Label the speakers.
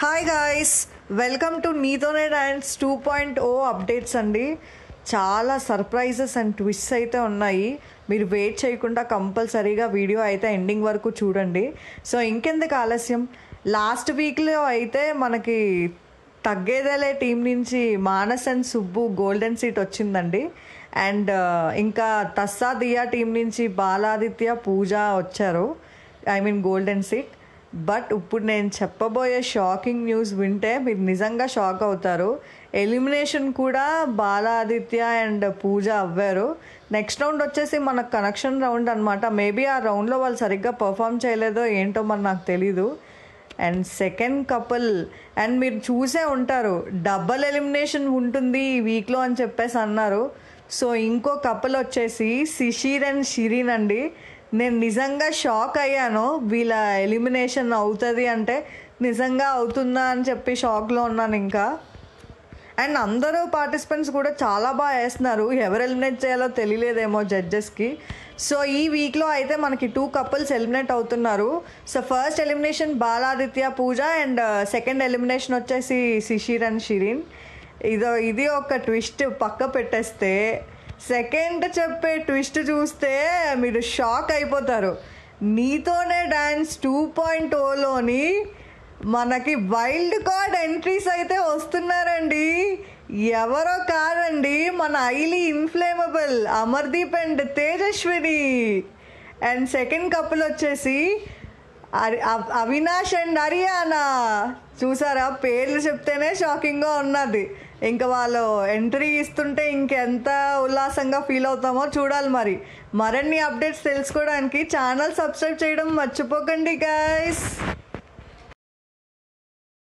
Speaker 1: Hi guys, welcome to నీతోనే dance 2.0 updates అండి. చాలా సర్ప్రైజెస్ అండ్ ట్విస్ట్స్ అయితే ఉన్నాయి. మీరు వెయిట్ చేయకుండా కంపల్సరీగా వీడియో అయితే ఎండింగ్ వరకు చూడండి. సో ఇంకెందుకు ఆలస్యం, లాస్ట్ వీక్లో అయితే మనకి తగ్గేదేలే టీం నుంచి Manas and Subbu golden seat వచ్చిందండి. అండ్ ఇంకా తస్సా దియా టీం నుంచి బాలాదిత్య పూజ వచ్చారు, గోల్డెన్ సీట్. బట్ ఇప్పుడు నేను చెప్పబోయే షాకింగ్ న్యూస్ వింటే మీరు నిజంగా షాక్ అవుతారు. ఎలిమినేషన్ కూడా బాలాదిత్య అండ్ పూజ అవ్వారు. నెక్స్ట్ రౌండ్ వచ్చేసి మనకు కనెక్షన్ రౌండ్ అనమాట. మేబీ ఆ రౌండ్లో వాళ్ళు సరిగ్గా పర్ఫామ్ చేయలేదో ఏంటో మరి నాకు తెలీదు. అండ్ సెకండ్ కపుల్, అండ్ మీరు చూసే ఉంటారు డబల్ ఎలిమినేషన్ ఉంటుంది ఈ వీక్లో అని చెప్పేసి అన్నారు. సో ఇంకో కపుల్ వచ్చేసి శిశిర్ అండ్ షిరీన్ అండి. నేను నిజంగా షాక్ అయ్యాను. వీళ్ళ ఎలిమినేషన్ అవుతుంది అంటే నిజంగా అవుతుందా అని చెప్పి షాక్లో ఉన్నాను ఇంకా. అండ్ అందరూ పార్టిసిపెంట్స్ కూడా చాలా బాగా వేస్తున్నారు. ఎవరు ఎలిమినేట్ చేయాలో తెలియలేదేమో జడ్జెస్కి. సో ఈ వీక్లో అయితే మనకి 2 కపుల్స్ ఎలిమినేట్ అవుతున్నారు. So first elimination Baladitya Pooja and second elimination వచ్చేసి శిశిర్ అండ్ షిరీన్. ఇది ఒక ట్విస్ట్ పక్క పెట్టేస్తే, సెకండ్ చెప్పే ట్విస్ట్ చూస్తే మీరు షాక్ అయిపోతారు. నీతోనే డాన్స్ 2.0లోని మనకి వైల్డ్ కార్డ్ ఎంట్రీస్ అయితే వస్తున్నారండి. ఎవరో కాదండి, మన highly inflammable Amardeep and Tejaswini. And second couple వచ్చేసి అవినాష్ అండ్ హరియానా. చూసారా, పేర్లు చెప్తేనే షాకింగ్గా ఉన్నది. ఇంకా వాళ్ళు ఎంట్రీ ఇస్తుంటే ఇంకెంత ఉల్లాసంగా ఫీల్ అవుతామో చూడాలి. మరిన్ని అప్డేట్స్ తెలుసుకోవడానికి ఛానల్ సబ్స్క్రైబ్ చేయడం మర్చిపోకండి గైస్.